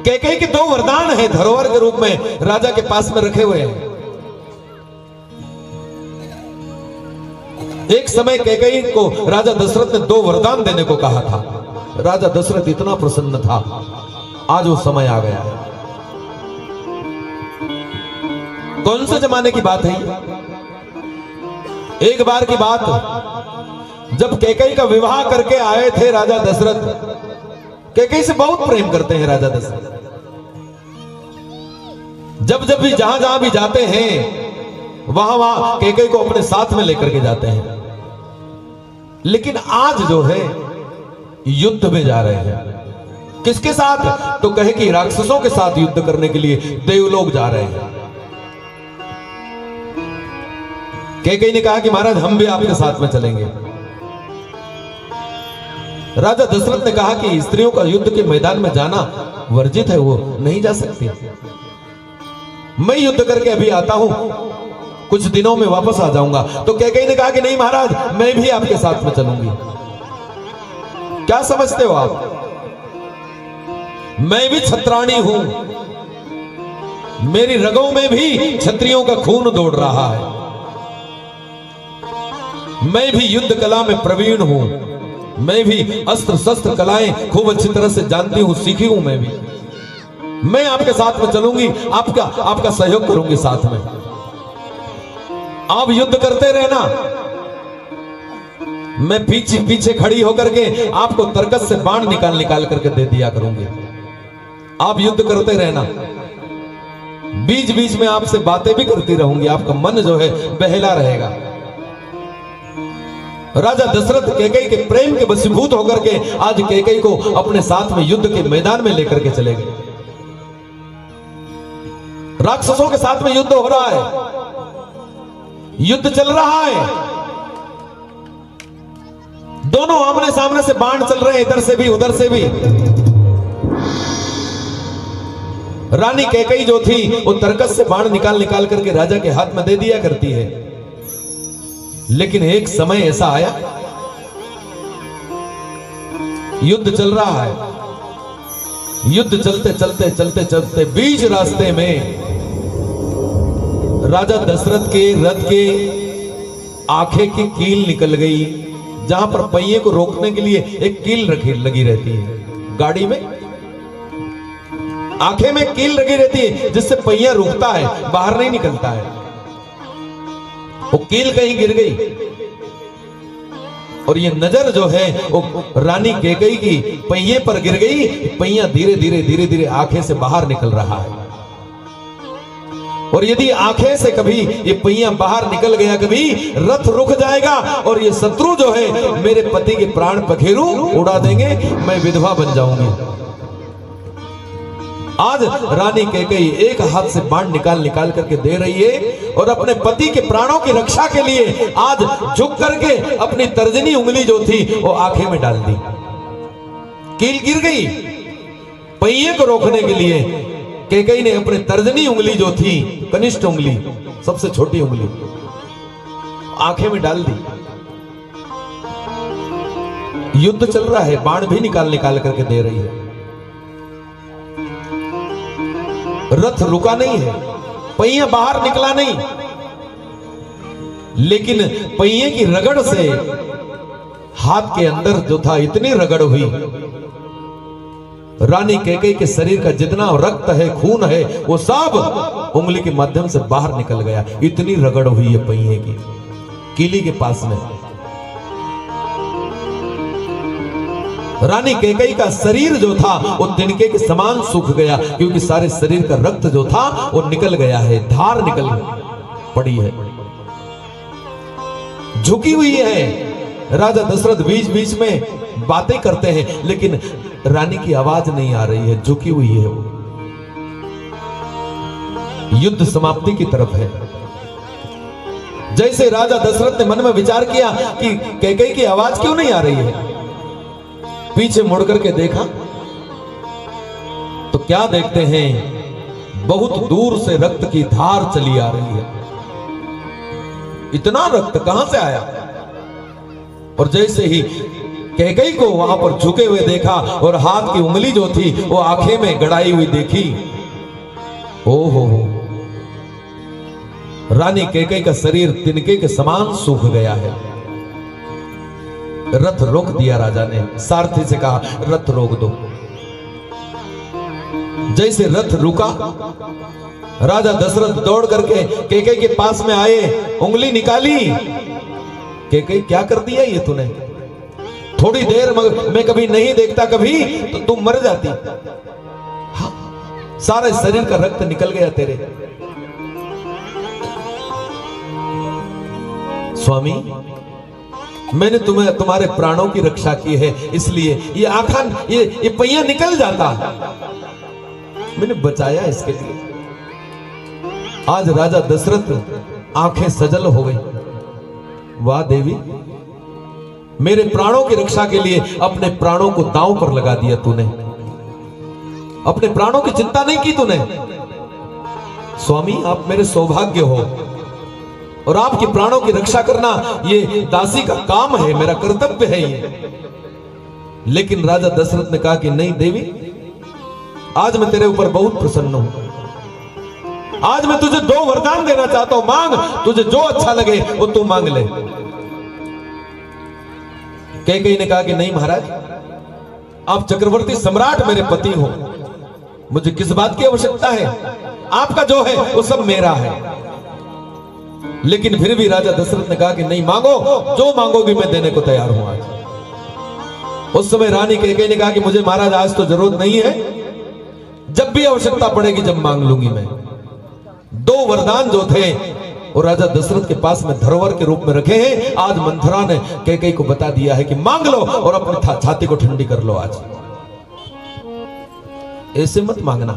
कैकेयी के 2 वरदान है धरोहर के रूप में राजा के पास में रखे हुए हैं। एक समय कैकेयी को राजा दशरथ ने 2 वरदान देने को कहा था। राजा दशरथ इतना प्रसन्न था, आज वो समय आ गया है। कौन से जमाने की बात है? एक बार की बात, जब कैकेयी का विवाह करके आए थे राजा दशरथ। कैकेयी से बहुत प्रेम करते हैं राजा दशरथ। जब जब भी जहां जहां भी जाते हैं वहां वहां कैकेयी को अपने साथ में लेकर के जाते हैं। लेकिन आज जो है युद्ध में जा रहे हैं। किसके साथ? तो कहे कि राक्षसों के साथ युद्ध करने के लिए देवलोक जा रहे हैं। कैकेयी ने कहा कि महाराज हम भी आपके साथ में चलेंगे। राजा दशरथ ने कहा कि स्त्रियों का युद्ध के मैदान में जाना वर्जित है, वो नहीं जा सकती। मैं युद्ध करके अभी आता हूं, कुछ दिनों में वापस आ जाऊंगा। तो कैकेयी ने कहा कि नहीं महाराज, मैं भी आपके साथ में चलूंगी। क्या समझते हो आप? मैं भी क्षत्राणी हूं, मेरी रगों में भी क्षत्रियों का खून दौड़ रहा है। मैं भी युद्ध कला में प्रवीण हूं, मैं भी अस्त्र शस्त्र कलाएं खूब अच्छी तरह से जानती हूं, सीखी हूं। मैं आपके साथ में चलूंगी, आपका सहयोग करूंगी साथ में। आप युद्ध करते रहना, मैं पीछे पीछे खड़ी होकर के आपको तरकस से बाण निकाल निकाल करके दे दिया करूंगी। आप युद्ध करते रहना, बीच बीच में आपसे बातें भी करती रहूंगी, आपका मन जो है बहला रहेगा। राजा दशरथ कैकेयी के प्रेम के वशीभूत होकर के आज कैकेयी को अपने साथ में युद्ध के मैदान में लेकर के चले गए। राक्षसों के साथ में युद्ध हो रहा है, युद्ध चल रहा है। दोनों आमने सामने से बाण चल रहे हैं, इधर से भी उधर से भी। रानी कैकेयी जो थी वो तरकस से बाण निकाल निकाल करके राजा के हाथ में दे दिया करती है। लेकिन एक समय ऐसा आया, युद्ध चल रहा है, युद्ध चलते चलते चलते चलते बीच रास्ते में राजा दशरथ के रथ के आंखें की कील निकल गई। जहां पर पहिए को रोकने के लिए एक कील लगी रहती है गाड़ी में, आंखें में कील लगी रहती है जिससे पहिया रुकता है, बाहर नहीं निकलता है। वो कील कहीं गिर गई और ये नजर जो है वो रानी कैकेयी की पहिए पर गिर गई। पहिया धीरे धीरे धीरे धीरे आंखें से बाहर निकल रहा है। और यदि आंखें से कभी ये पहिया बाहर निकल गया, कभी रथ रुक जाएगा और ये शत्रु जो है मेरे पति के प्राण पखेरु उड़ा देंगे, मैं विधवा बन जाऊंगी। आज रानी कैकेयी एक हाथ से बाण निकाल निकाल करके दे रही है और अपने पति के प्राणों की रक्षा के लिए आज झुक करके अपनी तर्जनी उंगली जो थी वो आंखें में डाल दी। कील गिर गई, पहिए को रोकने के लिए कैकेयी ने अपनी तर्जनी उंगली जो थी, कनिष्ठ उंगली, सबसे छोटी उंगली, आंखें में डाल दी। युद्ध चल रहा है, बाण भी निकाल निकाल करके दे रही है। रथ रुका नहीं है, पहिया बाहर निकला नहीं, लेकिन पहिए की रगड़ से हाथ के अंदर जो था इतनी रगड़ हुई, रानी कैकेयी के शरीर का जितना रक्त है, खून है, वो सब उंगली के माध्यम से बाहर निकल गया। इतनी रगड़ हुई है पहिए की, कीली के पास में। रानी कैकेयी का शरीर जो था वो तिनके के समान सूख गया, क्योंकि सारे शरीर का रक्त जो था वो निकल गया है, धार निकल पड़ी है, झुकी हुई है। राजा दशरथ बीच बीच में बातें करते हैं, लेकिन रानी की आवाज नहीं आ रही है, झुकी हुई है वो। युद्ध समाप्ति की तरफ है। जैसे राजा दशरथ ने मन में विचार किया कि कैकेयी की आवाज क्यों नहीं आ रही है, पीछे मुड़ करके देखा तो क्या देखते हैं, बहुत दूर से रक्त की धार चली आ रही है। इतना रक्त कहां से आया? और जैसे ही कैकई को वहां पर झुके हुए देखा और हाथ की उंगली जो थी वो आंखें में गड़ाई हुई देखी। ओहो, रानी कैकई का शरीर तिनके के समान सूख गया है। रथ रोक दिया राजा ने, सारथी से कहा रथ रोक दो। जैसे रथ रुका, राजा दशरथ दौड़ करके कैकई के पास में आए, उंगली निकाली। कैकई क्या कर दिया ये तूने? थोड़ी देर मैं कभी नहीं देखता कभी तो तुम मर जाती। हाँ, सारे शरीर का रक्त निकल गया तेरे। स्वामी, मैंने तुम्हारे प्राणों की रक्षा की है, इसलिए ये आंखा ये पहिया निकल जाता, मैंने बचाया इसके लिए। आज राजा दशरथ आंखें सजल हो गई। वाह देवी, मेरे प्राणों की रक्षा के लिए अपने प्राणों को दांव पर लगा दिया तूने, अपने प्राणों की चिंता नहीं की तूने। स्वामी, आप मेरे सौभाग्य हो और आपके प्राणों की रक्षा करना ये दासी का काम है, मेरा कर्तव्य है ये। लेकिन राजा दशरथ ने कहा कि नहीं देवी, आज मैं तेरे ऊपर बहुत प्रसन्न हूं। आज मैं तुझे 2 वरदान देना चाहता हूं, मांग, तुझे जो अच्छा लगे वो तू मांग ले। कैकेयी ने कहा कि नहीं महाराज, आप चक्रवर्ती सम्राट मेरे पति हो, मुझे किस बात की आवश्यकता है? आपका जो है वो सब मेरा है। लेकिन फिर भी राजा दशरथ ने कहा कि नहीं, मांगो, जो मांगोगी मैं देने को तैयार हूं आज। उस समय रानी कैकेयी ने कहा कि मुझे महाराज आज तो जरूरत नहीं है, जब भी आवश्यकता पड़ेगी जब मांग लूंगी मैं। 2 वरदान जो थे वो राजा दशरथ के पास में धरोहर के रूप में रखे हैं। आज मंथरा ने कैकेयी को बता दिया है कि मांग लो और अपनी छाती को ठंडी कर लो। आज ऐसे मत मांगना।